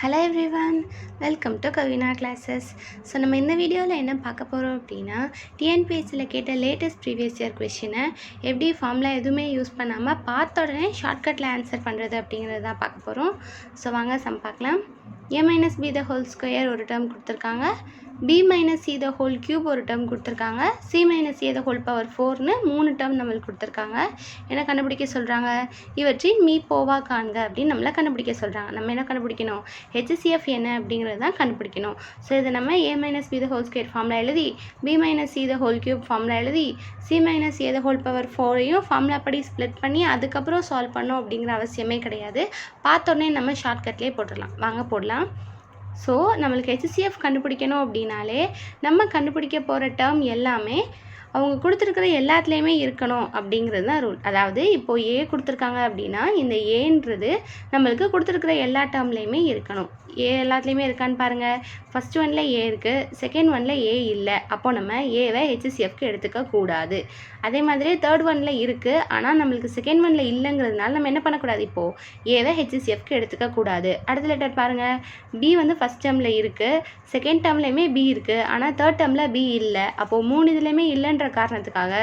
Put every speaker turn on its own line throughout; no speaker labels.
Hello everyone, welcome to Kavina classes. So நம்ம இந்த வீடியோவில் என்ன பார்க்க போகிறோம் அப்படின்னா, டிஎன்பிஎஸ்சியில் கேட்ட லேட்டஸ்ட் ப்ரீவியஸ் இயர் கொஷினை எப்படி ஃபார்முலா எதுவுமே யூஸ் பண்ணாமல் பார்த்த உடனே ஷார்ட்கட்டில் ஆன்சர் பண்ணுறது அப்படிங்கிறது தான் பார்க்க போகிறோம். ஸோ வாங்க சம் பார்க்கலாம். a minus b the whole square ஒரு டேர்ம் கொடுத்துருக்காங்க, b minus c the whole cube ஒரு டேர்ம் கொடுத்துருக்காங்க, c minus a the whole power 4ன்னு 3 term நம்மளுக்கு கொடுத்துருக்காங்க. என்ன கண்டுபிடிக்க சொல்கிறாங்க? இவற்றின் மீ போவா காண்க அப்படின்னு நம்மளை கண்டுபிடிக்க சொல்கிறாங்க. நம்ம என்ன கண்டுபிடிக்கணும்? HCF என்ன அப்படிங்கிறது தான் கண்டுபிடிக்கணும். ஸோ இதை நம்ம a minus b the whole square formula எழுதி, b minus c the whole cube formula எழுதி, c minus a the whole power 4ஐயும் ஃபார்முலா படி ஸ்ப்ளிட் பண்ணி அதுக்கப்புறம் சால்வ் பண்ணோம் அப்படிங்கிற அவசியமே கிடையாது. பார்த்தோன்னே நம்ம ஷார்ட்கட்லேயே போட்டுடலாம். வாங்க போடலாம். ஸோ நம்மளுக்கு HCF கண்டுபிடிக்கணும் அப்படின்னாலே நம்ம கண்டுபிடிக்க போகிற டேர்ம் எல்லாமே அவங்க கொடுத்துருக்கிற எல்லாத்துலேயுமே இருக்கணும் அப்படிங்கிறது தான் ரூல். அதாவது இப்போது ஏ கொடுத்துருக்காங்க அப்படின்னா இந்த ஏன்றது நம்மளுக்கு கொடுத்துருக்கிற எல்லா டேர்ம்லேயுமே இருக்கணும். ஏ எல்லாத்துலேயுமே இருக்கான்னு பாருங்கள். ஃபஸ்ட் ஒன்னில் ஏ இருக்குது, செகண்ட் ஒன்னில் ஏ இல்லை. அப்போது நம்ம ஏவை HCFக்கு எடுத்துக்கக்கூடாது. அதே மாதிரி தேர்ட் ஒன்னில் இருக்குது, ஆனால் நம்மளுக்கு செகண்ட் ஒன்னில் இல்லைங்கிறதுனால நம்ம என்ன பண்ணக்கூடாது? இப்போது ஏவை HCFக்கு எடுத்துக்கக்கூடாது. அடுத்த லெட்டர் பாருங்கள். பி வந்து ஃபஸ்ட் டேர்மில் இருக்குது, செகண்ட் டேர்ம்லேயுமே பி இருக்குது, ஆனால் தேர்ட் டேர்மில் பி இல்லை. அப்போது 3 இதுலேயுமே இல்லைன்ற காரணத்துக்காக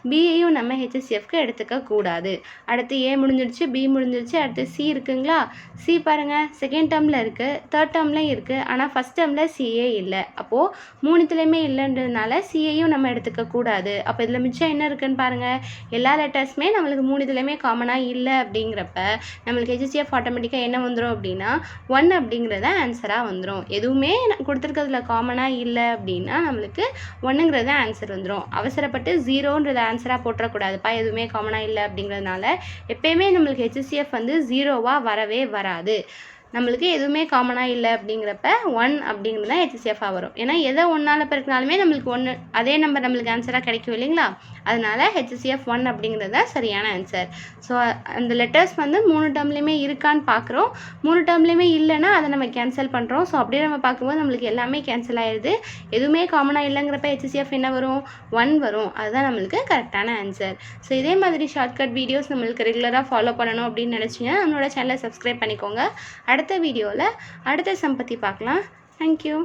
பியையும் நம்ம HCFக்கு எடுத்துக்கக்கூடாது. அடுத்து ஏ முடிஞ்சிடுச்சு, பி முடிஞ்சிடுச்சு, அடுத்து சி இருக்குங்களா? சி பாருங்கள், செகண்ட் டேர்மில் இருக்குது, தேர்ட் டேர்ம்லேயும் இருக்குது, ஆனால் ஃபஸ்ட் டேர்மில் சிஏ இல்லை. அப்போது 3த்துலேயுமே இல்லைன்றதுனால சிஏயும் நம்ம எடுத்துக்கக்கூடாது. அப்போ இதில் மிச்சம் என்ன இருக்குன்னு பாருங்கள். எல்லா லெட்டர்ஸுமே நம்மளுக்கு 3 இதுலேயுமே காமனாக இல்லை அப்படிங்கிறப்ப நம்மளுக்கு HCF ஆட்டோமேட்டிக்காக என்ன வந்துடும் அப்படின்னா 1 அப்படிங்கிறத ஆன்சராக வந்துடும். எதுவுமே கொடுத்துருக்கிறதுல காமனாக இல்லை அப்படின்னா நம்மளுக்கு 1ங்கிறத ஆன்சர் வந்துடும். அவசரப்பட்டு 0ன்றத ஆன்சராக போட்டுறக்கூடாதுப்பா, எதுவுமே காமனாக இல்லை அப்படிங்கிறதுனால. எப்பயுமே நம்மளுக்கு HCF வந்து 0வாக வரவே வராது. நம்மளுக்கு எதுவுமே காமனாக இல்லை அப்படிங்கிறப்ப 1 அப்படிங்கிறது தான் HCFாக வரும். ஏன்னா எதை 1ஆல் பெருக்கினாலுமே நம்மளுக்கு 1 அதே நம்பர் நம்மளுக்கு ஆன்சராக கிடைக்கும் இல்லைங்களா? அதனால HCF 1 அப்படிங்கிறது தான் சரியான ஆன்சர். ஸோ அந்த லெட்டர்ஸ் வந்து 3 டேர்ம்லேயுமே இருக்கான்னு பார்க்குறோம். 3 டேர்ம்லேயுமே இல்லைன்னா அதை நம்ம கேன்சல் பண்ணுறோம். ஸோ அப்படியே நம்ம பார்க்கும்போது நம்மளுக்கு எல்லாமே கேன்சல் ஆயிடுது. எதுவுமே காமனாக இல்லைங்கிறப்ப HCF என்ன வரும்? 1 வரும். அதுதான் நம்மளுக்கு கரெக்டான ஆன்சர். ஸோ இதே மாதிரி ஷார்ட்கட் வீடியோஸ் நம்மளுக்கு ரெகுலராக ஃபாலோ பண்ணணும் அப்படின்னு நினச்சிங்கன்னா நம்மளோட சேனலை சப்ஸ்கிரைப் பண்ணிக்கோங்க. அடுத்த வீடியோவில் அடுத்த சம் பற்றி பார்க்கலாம். தேங்க்யூ.